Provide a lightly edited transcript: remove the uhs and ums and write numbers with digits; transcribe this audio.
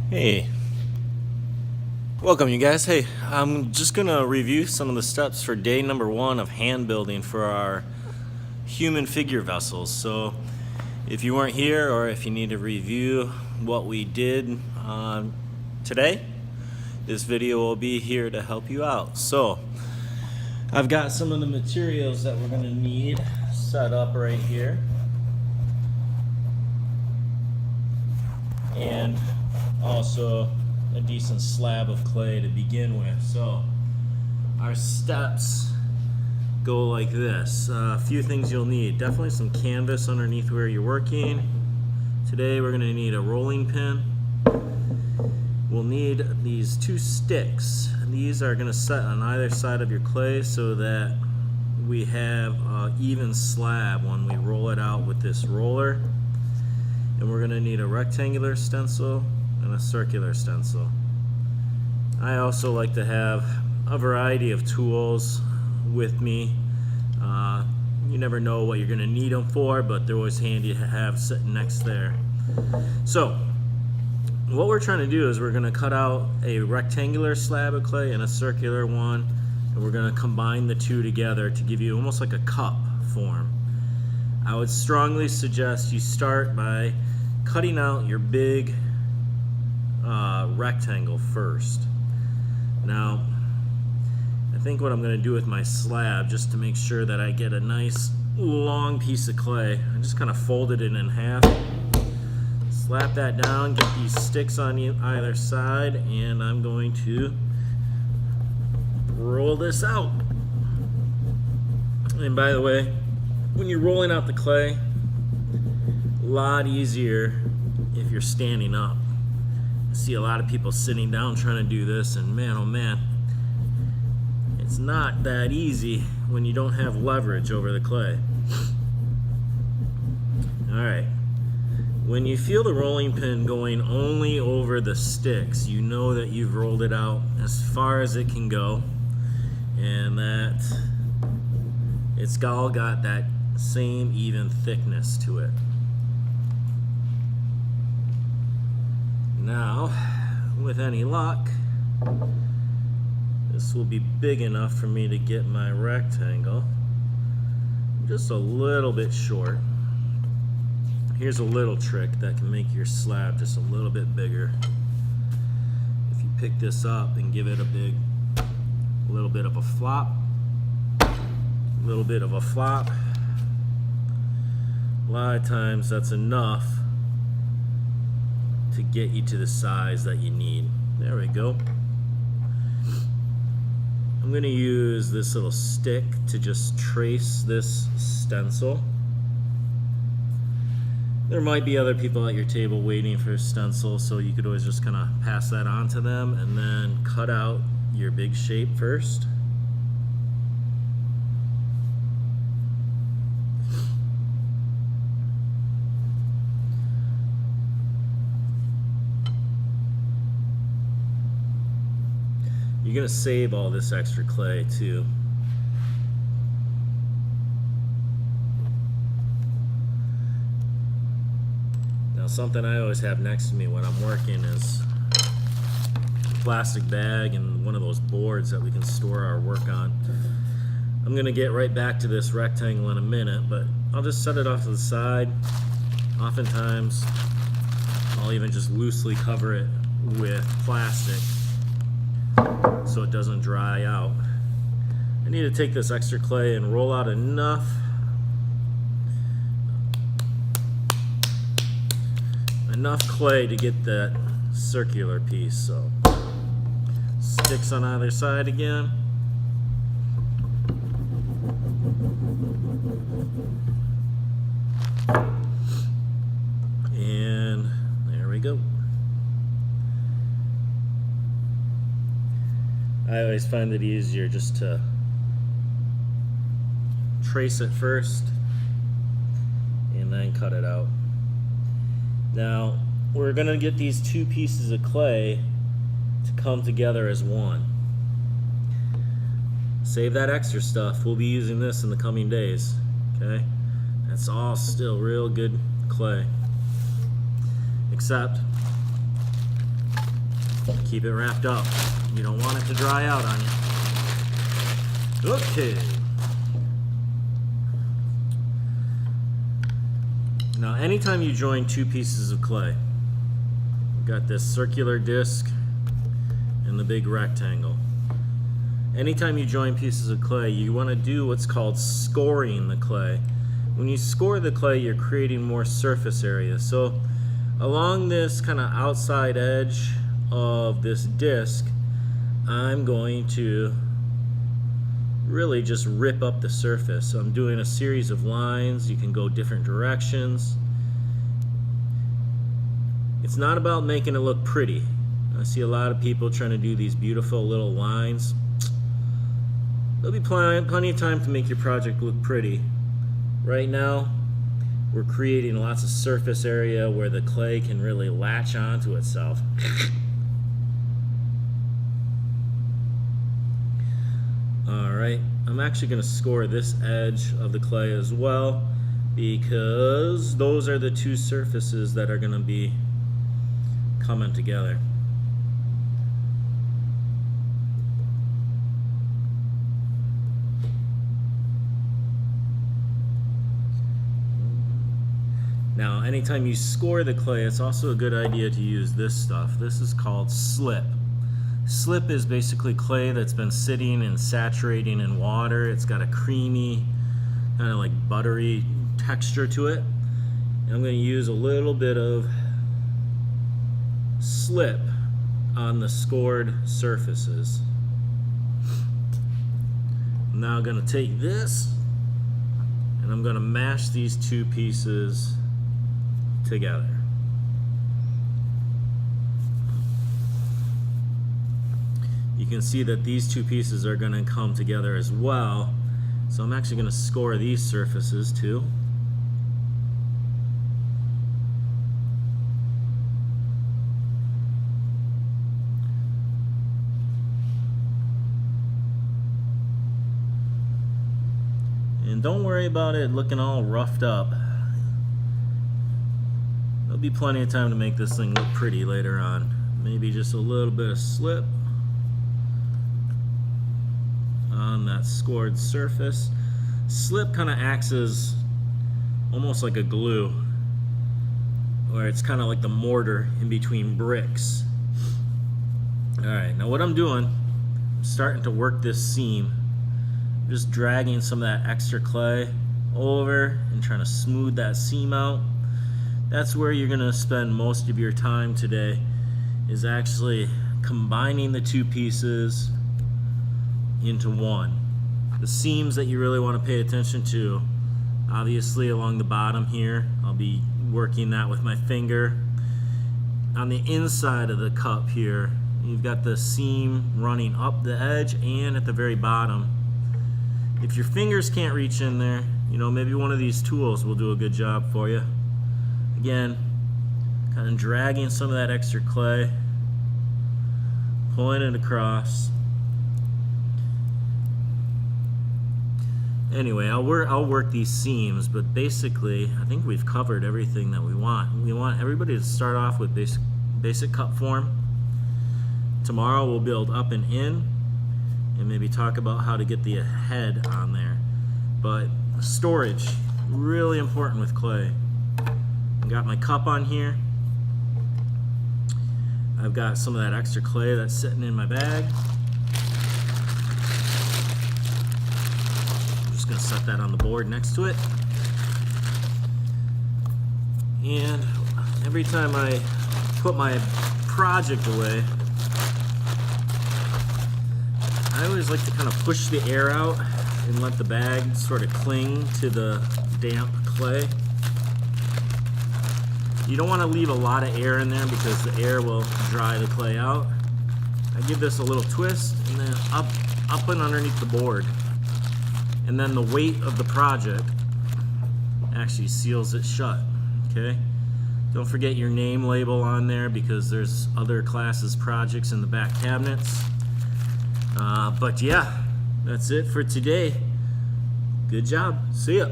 Hey, welcome you guys. Hey, I'm just gonna review some of the steps for day number 1 of hand building for our human figure vessels. So if you weren't here or if you need to review what we did today, this video will be here to help you out. So I've got some of the materials that we're gonna need set up right here, and also a decent slab of clay to begin with. So our steps go like this. A few things you'll need: definitely some canvas underneath where you're working. Today we're going to need a rolling pin. We'll need these 2 sticks. These are going to set on either side of your clay so that we have an even slab when we roll it out with this roller. And we're going to need a rectangular stencil and a circular stencil. I also like to have a variety of tools with me. You never know what you're going to need them for, but they're always handy to have sitting next there. So what we're trying to do is we're going to cut out a rectangular slab of clay and a circular one, and we're going to combine the 2 together to give you almost like a cup form. I would strongly suggest you start by cutting out your big rectangle first. Now, I think what I'm going to do with my slab, just to make sure that I get a nice long piece of clay, I just kind of folded it in half, slap that down, get these sticks on either side, and I'm going to roll this out. And by the way, when you're rolling out the clay, a lot easier if you're standing up. I see a lot of people sitting down trying to do this, and man, oh man, it's not that easy when you don't have leverage over the clay. Alright, when you feel the rolling pin going only over the sticks, you know that you've rolled it out as far as it can go, and that it's all got that same even thickness to it. Now, with any luck, this will be big enough for me to get my rectangle. Just a little bit short. Here's a little trick that can make your slab just a little bit bigger. If you pick this up and give it a little bit of a flop, a lot of times that's enough to get you to the size that you need. There we go. I'm going to use this little stick to just trace this stencil. There might be other people at your table waiting for a stencil, so you could always just kind of pass that on to them and then cut out your big shape first. You're going to save all this extra clay too. Now, something I always have next to me when I'm working is a plastic bag and one of those boards that we can store our work on. I'm going to get right back to this rectangle in a minute, but I'll just set it off to the side. Oftentimes, I'll even just loosely cover it with plastic so it doesn't dry out. I need to take this extra clay and roll out enough clay to get that circular piece. So sticks on either side again. And there we go. I always find it easier just to trace it first and then cut it out. Now, we're going to get these 2 pieces of clay to come together as one. Save that extra stuff. We'll be using this in the coming days. Okay? That's all still real good clay. Except Keep it wrapped up. You don't want it to dry out on you. Okay. Now, anytime you join two pieces of clay, you've got this circular disc and the big rectangle. Anytime you join pieces of clay, you want to do what's called scoring the clay. When you score the clay, you're creating more surface area. So along this kind of outside edge of this disc, I'm going to really just rip up the surface. So I'm doing a series of lines. You can go different directions. It's not about making it look pretty. I see a lot of people trying to do these beautiful little lines. There'll be plenty of time to make your project look pretty. Right now, we're creating lots of surface area where the clay can really latch onto itself. Alright, I'm actually going to score this edge of the clay as well, because those are the two surfaces that are going to be coming together. Now, anytime you score the clay, it's also a good idea to use this stuff. This is called slip. Slip is basically clay that's been sitting and saturating in water. It's got a creamy, kind of like buttery texture to it. And I'm going to use a little bit of slip on the scored surfaces. I'm now going to take this and I'm going to mash these two pieces together. You can see that these two pieces are going to come together as well. So I'm actually going to score these surfaces too. And don't worry about it looking all roughed up. There'll be plenty of time to make this thing look pretty later on. Maybe just a little bit of slip on that scored surface. Slip kind of acts as almost like a glue, or it's kind of like the mortar in between bricks. Alright, now what I'm doing, I'm starting to work this seam. I'm just dragging some of that extra clay over and trying to smooth that seam out. That's where you're going to spend most of your time today, is actually combining the two pieces into one. The seams that you really want to pay attention to, obviously along the bottom here, I'll be working that with my finger. On the inside of the cup here, you've got the seam running up the edge and at the very bottom. If your fingers can't reach in there, you know, maybe one of these tools will do a good job for you. Again, kind of dragging some of that extra clay, pulling it across. Anyway, I'll work these seams, but basically, I think we've covered everything that we want. We want everybody to start off with basic cup form. Tomorrow we'll build up and in, and maybe talk about how to get the head on there. But storage, really important with clay. I've got my cup on here. I've got some of that extra clay that's sitting in my bag. I'm just going to set that on the board next to it. And every time I put my project away, I always like to kind of push the air out and let the bag sort of cling to the damp clay. You don't want to leave a lot of air in there because the air will dry the clay out. I give this a little twist and then up and underneath the board. And then the weight of the project actually seals it shut, okay? Don't forget your name label on there because there's other classes projects in the back cabinets. But yeah, that's it for today. Good job. See ya.